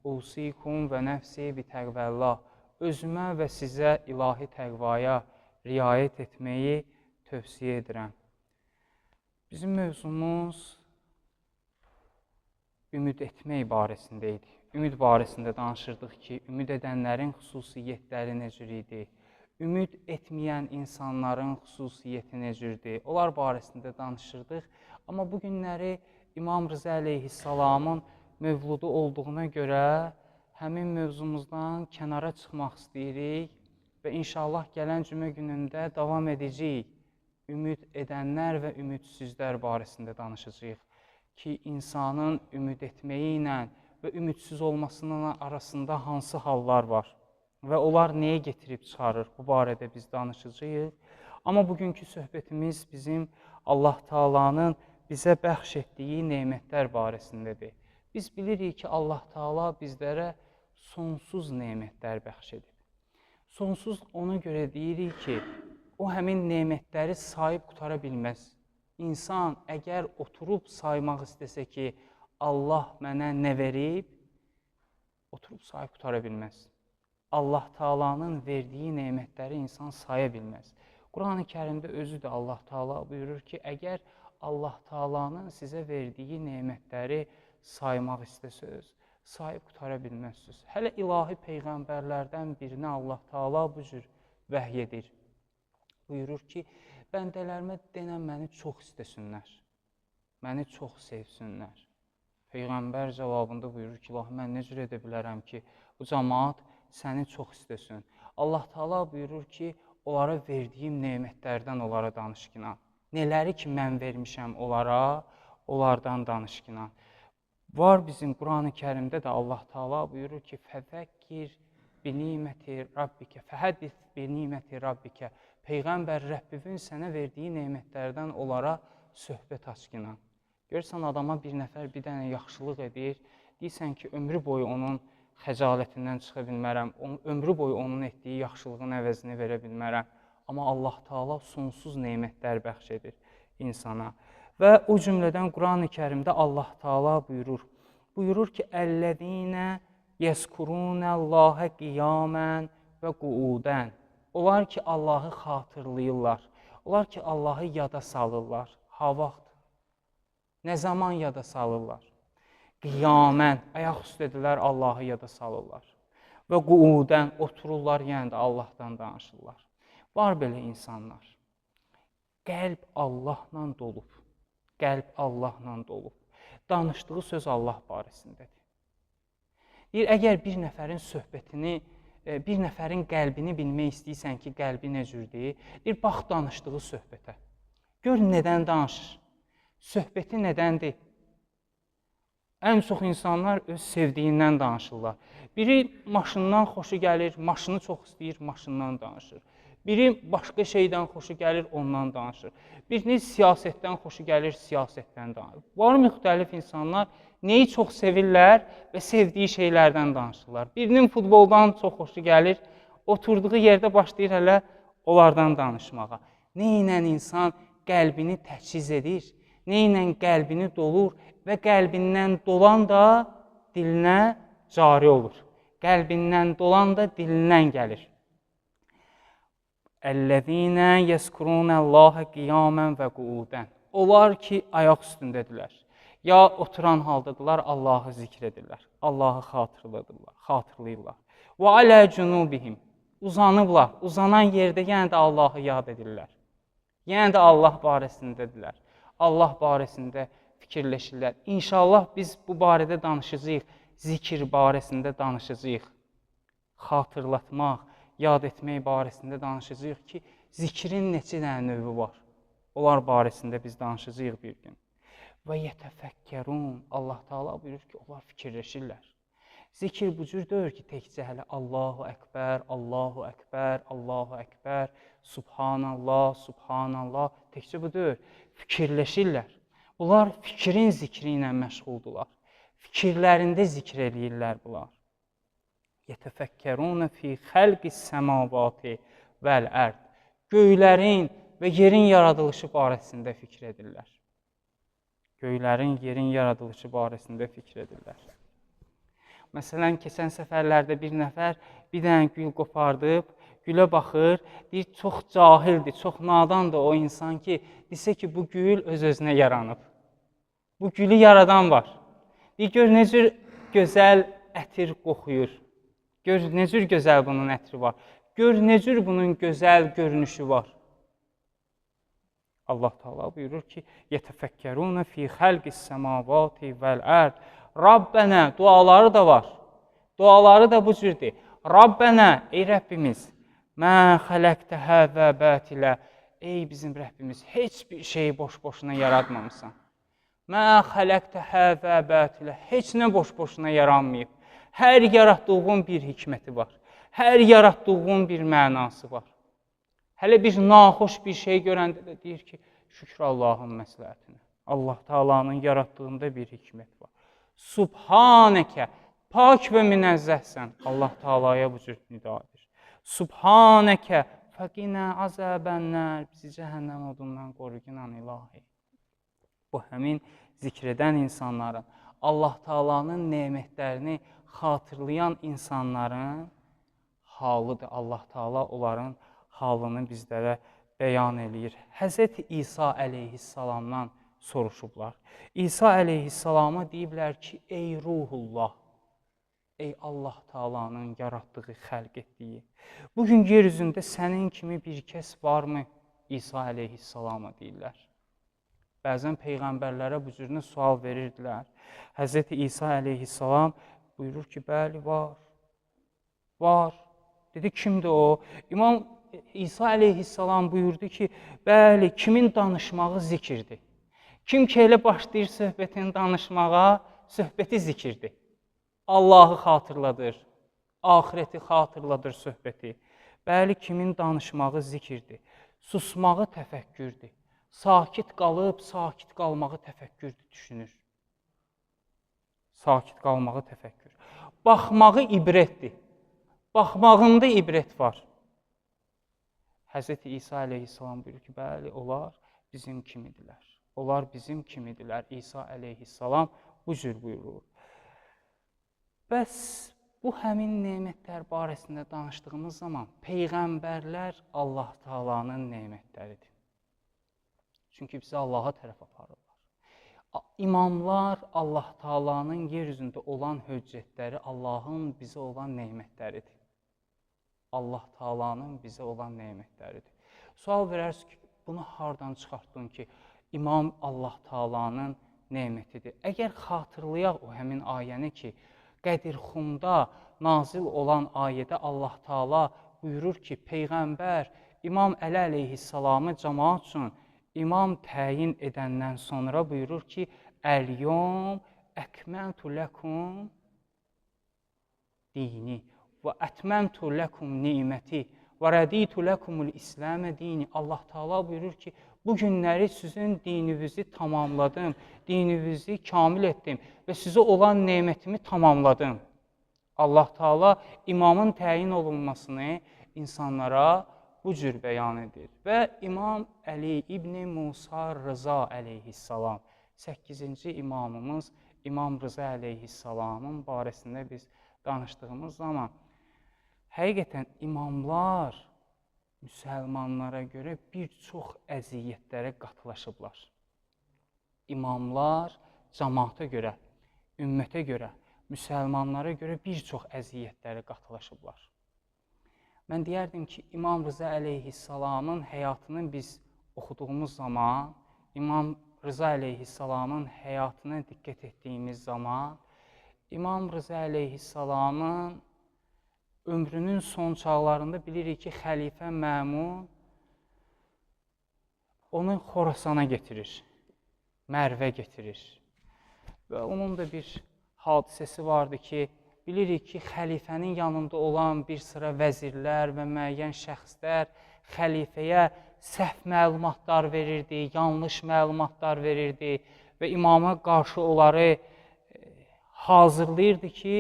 Usikum və nəfsi bitəqvəllah. Özümə və sizə ilahi təqvaya riayət etməyi tövsiyə edirəm. Bizim mövzumuz ümid etmək barəsində idi. Ümid barəsində danışırdıq ki, ümid edənlərin xüsusiyyətləri necə idi? Ümid etməyən insanların xüsusiyyəti necədir? Onlar barəsində danışırdıq. Amma bu günləri İmam Rıza əleyhissalamın mövludu olduğuna görə həmin mövzumuzdan kənara çıxmaq istəyirik və inşallah gələn cümə günündə davam edəcəyik. Ümid edənlər və ümidsizlər barəsində danışacağıq ki, insanın ümid etməyi ilə və ümidsiz olmasının arasında hansı hallar var və onlar nəyə getirib çıxarır, bu barədə biz danışacağıq. Amma bugünkü söhbətimiz bizim Allah Taala'nın bizə bəxş etdiyi nemətlər barəsindədir. Biz bilirik ki, Allah Taala bizlərə sonsuz nemətlər bəxş edib. Sonsuz ona görə deyirik ki, o həmin nemətləri sayıb qutara bilməz. İnsan əgər oturub saymaq istəsə ki, Allah mənə nə verib, oturub sayıb qutara bilməz. Allah Taala'nın verdiyi nemətləri insan saya bilməz. Quran-ı Kərimdə özü də Allah Taala buyurur ki, əgər Allah Taala'nın sizə verdiyi nemətləri saymaq istəsəz, sayıb qutara bilməzsiniz. Hələ ilahi peyğəmbərlərdən birinə Allah Taala bu cür vəhy edir. Buyurur ki, bəndələrimə denən məni çox istəsinlər, məni çox sevsinlər. Peyğəmbər cavabında buyurur ki, mən nə cür edə bilərəm ki, bu cəmaat səni çox istəsin. Allah Taala buyurur ki, onlara verdiyim nemətlərdən onlara danışqına. Nələri ki, mən vermişəm onlara, onlardan danışqına. Var bizim Quran-ı Kərimdə də Allah Taala buyurur ki, fəzəkkir biniməti rabbikə, fəhədis biniməti rabbikə. Peyğəmbər Rəbbinin sənə verdiyi nemətlərdən onlara söhbət açqına. Görürsən, adama bir nəfər bir dənə yaxşılıq edir, deyirsən ki, ömrü boyu onun xəcalətindən çıxa bilmərəm, ömrü boyu onun etdiyi yaxşılığın əvəzini verə bilmərəm. Amma Allah Taala sonsuz nemətlər bəxş edir insana. Və o cümlədən Quran-ı Kərimdə Allah Taala buyurur ki, Əl-ləzīnə yəzkurunəllahə qiyamən və qu'udən. Onlar ki, Allahı xatırlayırlar, onlar ki, Allahı yada salırlar. Ha vaxt, nə zaman yada salırlar? Qiyamən, ayaq üstədilər, Allahı yada salırlar. Və qu'udən, otururlar, yəni də Allahdan danışırlar. Var belə insanlar. Qəlb Allahla dolub. Qəlb Allahla dolub. Danışdığı söz Allah barəsindədir. Deyir, əgər bir nəfərin söhbətini, bir nəfərin qəlbini bilmək istəyirsən ki, qəlbi nə cürdür? Deyir, bax danışdığı söhbətə. Gör nədən danışır? Söhbəti nədəndir? Ən çox insanlar öz sevdiyindən danışırlar. Biri maşından xoşu gəlir, maşını çox istəyir, maşından danışır. Biri başqa şeydən xoşu gəlir, ondan danışır. Birinin siyasətdən xoşu gəlir, siyasətdən danışır. Var müxtəlif insanlar nəyi çox sevirlər və sevdiyi şeylərdən danışırlar. Birinin futboldan çox xoşu gəlir, oturduğu yerdə başlayır hələ onlardan danışmağa. Nə ilə insan qəlbini təchiz edir, nə ilə qəlbini dolur və qəlbindən dolan da dilinə cari olur. Qəlbindən dolan da dilindən gəlir. Əl-ləzīnə yəzkurunəllahə qiyamən və qu'udən. Onlar ki, ayaq üstündədirlər. Ya oturan haldadılar, Allahı zikr edirlər, Allahı xatırlayırlar. Və alə cunubihim. Uzanıblar, uzanan yerdə yenə də Allahı yad edirlər. Yenə də Allah barəsindədirlər. Allah barəsində fikirləşirlər. İnşallah biz bu barədə danışacağıq, zikir barəsində danışacağıq. Xatırlatmaq, yad etmək barəsində danışacağıq ki, zikrin neçə dənə növü var. Onlar barəsində biz danışacağıq bir gün. Və yətəfəkkərun, Allah Taala buyurur ki, onlar fikirləşirlər. Zikir bu cür deyir ki, təkcə hələ Allahu Əkbər, Allahu Əkbər, Allahu Əkbər, Subhanallah, Subhanallah, təkcə bu deyir, fikirləşirlər. Bunlar fikrin zikri ilə məşğuldular. Fikirlərində zikr eləyirlər bunlar. Yətəfəkkərun fi xəlqis səmavati vəl-ərd. Göylərin və yerin yaradılışı barəsində fikir edirlər. Göylərin, yerin yaradılışı barəsində fikir edirlər. Məsələn, keçən səfərlərdə bir nəfər bir dənə gül qopardıb, gülə baxır, deyir, çox cahildir, çox nadandır o insan ki, desə ki, bu gül öz-özünə yaranıb. Bu gülü yaradan var. Deyir, gör, nə cür gözəl ətir qoxuyur. Gör, nə cür gözəl bunun ətri var. Gör, nə cür bunun gözəl görünüşü var. Allah Teala buyurur ki, yetefekkerune fi halqis semavati vel ard. Rabbənə duaları da var. Duaları da bu cürdür. Rabbənə, ey Rəbbimiz, mə xələqtə həvə bətilə. Ey bizim Rəbbimiz, heç bir şeyi boş-boşuna yaratmamısan. Mə xələqtə həvə bətilə. Heç nə boş-boşuna yaranmayıb. Hər yaratdığın bir hikməti var. Hər yaratdığın bir mənası var. Hələ bir naxoş bir şey görəndə də deyir ki, şükür Allahın məsləhətinə. Allah Teala'nın yaratdığında bir hikmət var. Subhanəkə, pak və münəzzəhsən. Allah Teala'ya bu cür nida edir. Subhanəkə, fəqinə azəbənlər. Bizi cəhənnəm odundan qoruginan ilahi. Bu həmin zikr edən insanların, Allah Teala'nın nemətlərini xatırlayan insanların halıdır. Allah Teala onların halını bizlərə bəyan eləyir. Həzrəti İsa əleyhissalamdan soruşublar. İsa əleyhissalama deyiblər ki, ey ruhullah, ey Allah Teala'nın yaratdığı, xəlq etdiyi. Bugün yer üzündə sənin kimi bir kəs varmı? İsa əleyhissalama deyirlər. Bəzən peyğəmbərlərə bu cürünə sual verirdilər. Həzrəti İsa əleyhissalam buyurur ki, bəli, var. Var. Dedi, kimdir o? İmam İsa əleyhissalam buyurdu ki, bəli, kimin danışmağı zikirdir. Kim ki elə başlayır söhbətin danışmağa, söhbəti zikirdir. Allahı xatırladır, axirəti xatırladır söhbəti. Bəli, kimin danışmağı zikirdir. Susmağı təfəkkürdür. Sakit qalıb, sakit qalmağı təfəkkürdür, düşünür. Sakit qalmağı təfəkkür. Baxmağı ibrətdir. Baxmağında ibrət var. Həzrəti İsa əleyhissalam buyurur ki, bəli, onlar bizim kimidirlər. Onlar bizim kimidirlər. İsa əleyhissalam bu cür buyurur. Bəs bu həmin nemətlər barəsində danışdığımız zaman peyğəmbərlər Allah Teala'nın nemətləridir. Çünki bizi Allaha tərəf aparırlar. İmamlar Allah Teala'nın yer üzündə olan höccətləri, Allahın bizə olan nemətləridir. Allah Teala'nın bizə olan nemətləridir. Sual verərsiniz ki, bunu hardan çıxartdın ki, İmam Allah Teala'nın nemətidir. Əgər xatırlayaq o həmin ayəni ki, Qədirxumda nazil olan ayədə Allah Teala buyurur ki, Peyğəmbər İmam Əli əleyhissalamı cəmaat üçün imam təyin edəndən sonra buyurur ki, Əl-yom əkməltu ləkum dini və ətməmtu ləkum niməti və rəditu ləkumul İsləmə dini. Allah Teala buyurur ki, bu günləri sizin dininizi tamamladım, dininizi kamil etdim və sizə olan nemətimi tamamladım. Allah Teala imamın təyin olunmasını insanlara bu cür bəyan edir. Və İmam Əli İbn Musa Rıza əleyhissalam, 8-ci imamımız İmam Rıza əleyhissalamın barəsində biz danışdığımız zaman həqiqətən imamlar müsəlmanlara görə bir çox əziyyətlərə qatılaşıblar. İmamlar cəmaata görə, ümmətə görə, müsəlmanlara görə bir çox əziyyətlərə qatılaşıblar. Mən deyərdim ki, İmam Rıza əleyhissalamın həyatını biz oxuduğumuz zaman, İmam Rıza əleyhissalamın həyatına diqqət etdiyimiz zaman, İmam Rıza əleyhissalamın ömrünün son çağlarında bilirik ki, xəlifə Məmun onu Xorasana getirir, Mərvə getirir. Və onun da bir hadisəsi vardı ki, bilirik ki, xəlifənin yanında olan bir sıra vəzirlər və müəyyən şəxslər xəlifəyə səhv məlumatlar verirdi, yanlış məlumatlar verirdi və imama qarşı onları hazırlayırdı ki,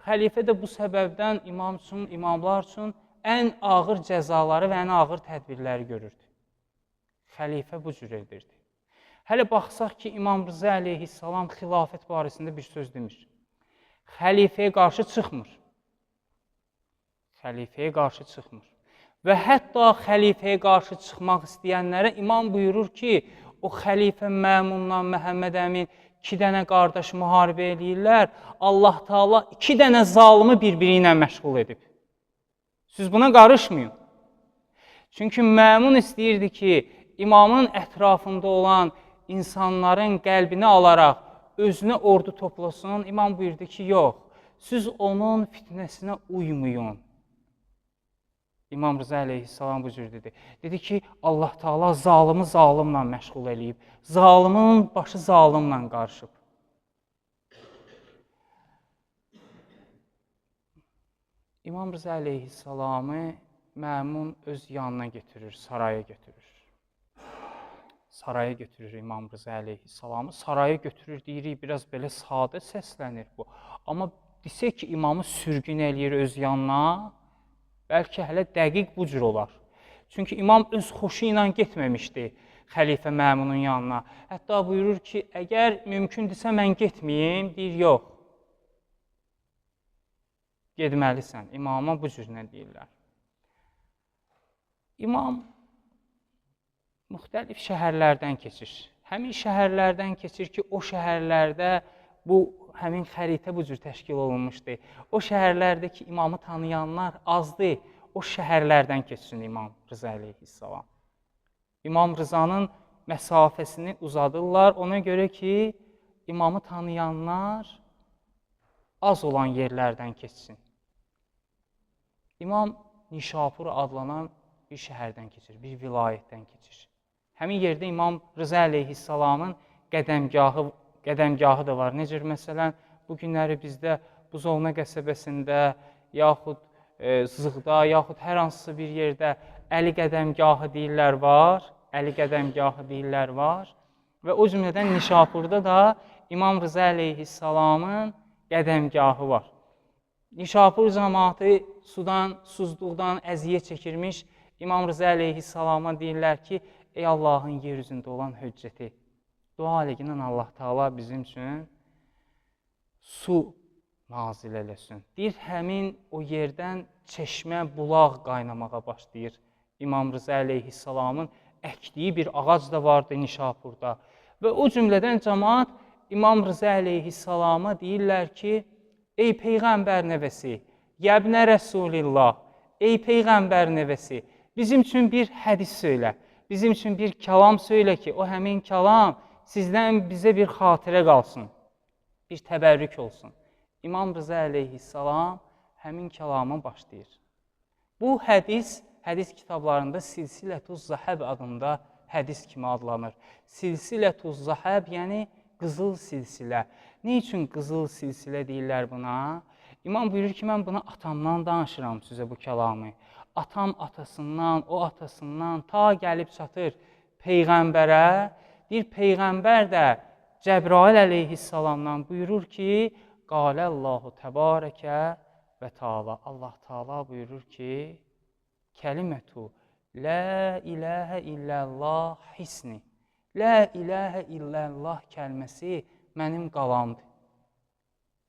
xəlifə də bu səbəbdən imamlar üçün ən ağır cəzaları və ən ağır tədbirləri görürdü. Xəlifə bu cür edirdi. Hələ baxsaq ki, İmam Rıza əleyhissalam xilafət barəsində bir söz demir. xəlifəyə qarşı çıxmır. Xəlifəyə qarşı çıxmır. Və hətta xəlifəyə qarşı çıxmaq istəyənlərə imam buyurur ki, o xəlifə Məmunla Məhəmməd Əmin 2 dənə qardaş müharibə eləyirlər. Allah Taala 2 dənə zalımı bir-biri ilə məşğul edib. Siz buna qarışmayın. Çünki Məmun istəyirdi ki, imamın ətrafında olan insanların qəlbini alaraq özünə ordu toplasın. İmam buyurdu ki, yox, siz onun fitnəsinə uymayın. İmam Rıza əleyhissalam bu cür dedi. Dedi ki, Allah Taala zalımı zalimlə məşğul eləyib. Zalimin başı zalimlə qarışıb. İmam Rıza əleyhissalamı Məmun öz yanına götürür, saraya götürür. Saraya götürür İmam Rıza əleyhissalamı. Saraya götürür, deyirik, biraz belə sadə səslənir bu. Amma desək ki, imamı sürgün eləyir öz yanına, bəlkə hələ dəqiq bu cür olar. Çünki imam öz xoşu ilə getməmişdi xəlifə Məmunun yanına. Hətta buyurur ki, əgər mümkündürsə mən getməyim, deyir, yox. Getməlisən. İmama bu cür nə deyirlər. İmam müxtəlif şəhərlərdən keçir. Həmin şəhərlərdən keçir ki, o şəhərlərdə həmin xəritə bu cür təşkil olunmuşdu. O şəhərlərdəki imamı tanıyanlar azdır. O şəhərlərdən keçsin İmam Rıza əleyhissalam. İmam Rızanın məsafəsini uzadırlar. Ona görə ki, imamı tanıyanlar az olan yerlərdən keçsin. İmam Nişapur adlanan bir şəhərdən keçir, bir vilayətdən keçir. Həmin yerdə İmam Rıza əleyhissalamın qədəmgahı da var. Necə məsələn, bu günləri bizdə Buzovna qəsəbəsində, yaxud Zığda, yaxud hər hansısa bir yerdə Əli qədəmgahı deyirlər var. Əli qədəmgahı deyirlər var. Və o cümlədən Nişapurda da İmam Rıza əleyhissalamın qədəmgahı var. Nişapur cəmaatı susuzluqdan əziyyət çəkirmiş İmam Rıza əleyhissalama deyirlər ki, ey Allahın yer üzündə olan höccəti, dua eləginən Allah Taala bizim üçün su nazil eləsin. Deyir, həmin o yerdən çeşmə, bulaq qaynamağa başlayır. İmam Rıza əleyhissalamın əkdiyi bir ağac da vardı Nişapurda. Və o cümlədən cəmaat İmam Rıza əleyhissalama deyirlər ki, ey Peyğəmbər nəvəsi, yəbnə Rəsulillah, ey Peyğəmbər nəvəsi, bizim üçün bir hədis söylə, bizim üçün bir kəlam söylə ki, o həmin kəlam sizdən bizə bir xatirə qalsın, bir təbərrük olsun. İmam Rıza əleyhissalam həmin kəlamı başlayır. Bu hədis kitablarında Silsilətuz Zəhəb adında hədis kimi adlanır. Silsilətuz Zəhəb, yəni qızıl silsilə. Nə üçün qızıl silsilə deyirlər buna? İmam buyurur ki, mən buna atamdan danışıram sizə bu kəlamı. Atam atasından, o atasından ta gəlib çatır Peyğəmbərə. Bir Peyğəmbər də Cəbrail əleyhissalamdan buyurur ki, Qaləllahu təbarəkə və Taala. Allah Taala buyurur ki, kəlimətu la ilahə illəllah hisni. La ilahə illəllah kəlməsi mənim qalamdır.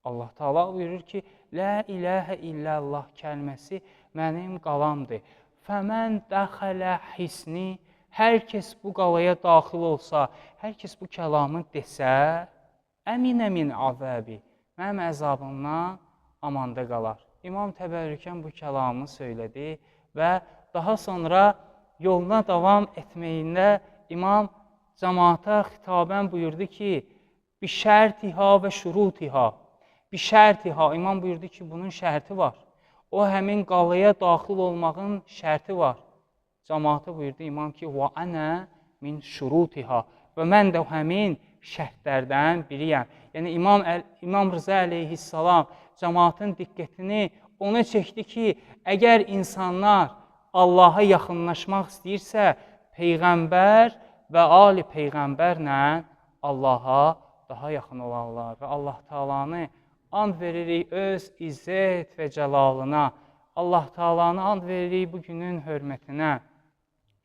Allah Taala buyurur ki, la ilahə illəllah kəlməsi mənim qalamdır. Fəmən dəxələ hisni, hər kəs bu qalaya daxil olsa, hər kəs bu kəlamı desə, əminə min azəbi, mənim əzabımdan amanda qalar. İmam təbərrükən bu kəlamı söylədi və daha sonra yoluna davam etməyində İmam cəmaata xitabən buyurdu ki, bişərtiha və şurutiha, bişərtiha, İmam buyurdu ki, bunun şərti var. O həmin qalaya daxil olmağın şərti var. Cəmaata buyurdu İmam ki, və ənə min şurutiha, və mən də həmin şərtlərdən biriyəm. Yəni İmam Rıza əleyhissalam cəmaatın diqqətini ona çəkdi ki, əgər insanlar Allaha yaxınlaşmaq istəyirsə, Peyğəmbər və ali Peyğəmbərlə Allaha daha yaxın olarlar və Allah Taalanı and veririk öz izzət və cəlalına. Allah Taalanı and veririk bu günün hörmətinə.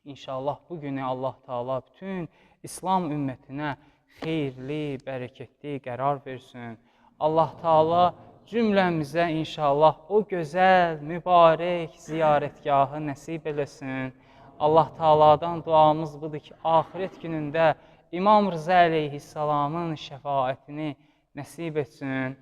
İnşallah bu günü Allah Taala bütün İslam ümmətinə xeyirli, bərəkətli qərar versin. Allah Taala cümləmizə inşallah o gözəl, mübarək ziyarətgahı nəsib eləsin. Allah Taala'dan duamız budur ki, axirət günündə İmam Rza əleyhissalamın şəfaətini nəsib etsin.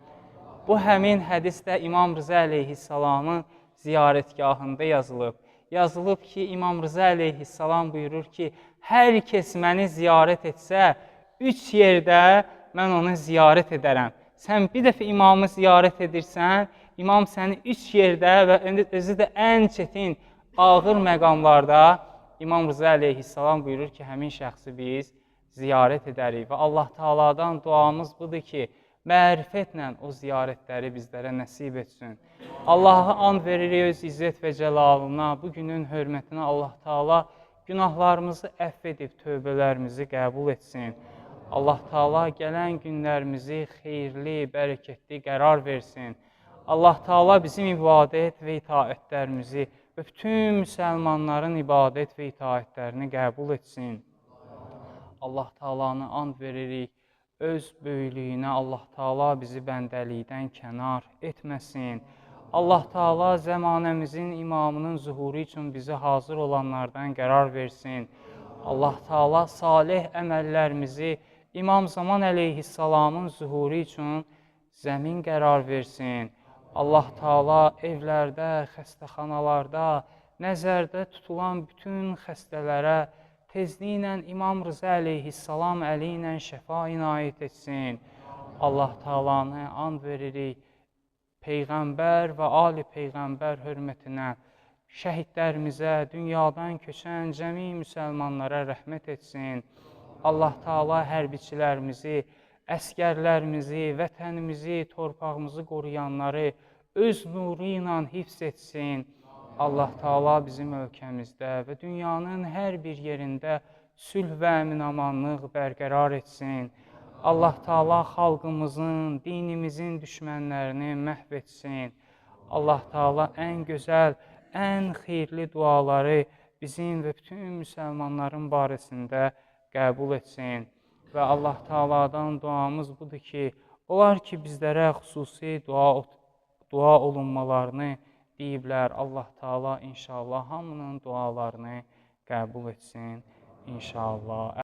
Bu həmin hədisdə İmam Rza əleyhissalamın ziyarətgahında yazılıb. Yazılıb ki, İmam Rza əleyhissalam buyurur ki, hər kəs məni ziyarət etsə, 3 yerdə mən onu ziyarət edərəm. Sən bir dəfə imamı ziyarət edirsən, imam səni 3 yerdə və özü də ən çətin, ağır məqamlarda İmam Rza əleyhissalam buyurur ki, həmin şəxsi biz ziyarət edərik. Və Allah Taala'dan duamız budur ki, mərifətlə o ziyarətləri bizlərə nəsib etsin. Allah'a and veririk öz izzət və cəlalına, bu günün hörmətinə Allah Taala günahlarımızı əfv edib, tövbələrimizi qəbul etsin. Allah Taala gələn günlərimizi xeyirli, bərəkətli qərar versin. Allah Taala bizim ibadət və itaətlərimizi və bütün müsəlmanların ibadət və itaətlərini qəbul etsin. Allah Taala'nı and veririk, öz böyüklüyünə Allah Taala bizi bəndəlikdən kənar etməsin. Allah Taala zəmanəmizin imamının zuhuru üçün bizi hazır olanlardan qərar versin. Allah Taala salih əməllərimizi İmam Zaman əleyhissalamın zuhuru üçün zəmin qərar versin. Allah Taala evlərdə, xəstəxanalarda, nəzərdə tutulan bütün xəstələrə tezliklə İmam Rza əleyhissalam əli ilə şəfa inayət etsin. Allah Taala'nı and veririk, Peyğəmbər və Ali Peyğəmbər hörmətinə şəhidlərimizə, dünyadan köçən cəmi müsəlmanlara rəhmət etsin. Allah Taala hərbiçilərimizi, əskərlərimizi, vətənimizi, torpağımızı qoruyanları öz nuru ilə hifz etsin. Allah Taala bizim ölkəmizdə və dünyanın hər bir yerində sülh və əmin-amanlıq bərqərar etsin. Allah Taala xalqımızın, dinimizin düşmənlərini məhv etsin. Allah Taala ən gözəl, ən xeyirli duaları bizim və bütün müsəlmanların barəsində qəbul etsin. Və Allah Taala'dan duamız budur ki, onlar ki, bizlərə xüsusi dua olunmalarını deyiblər. Allah Taala inşallah hamının dualarını qəbul etsin. İnşallah.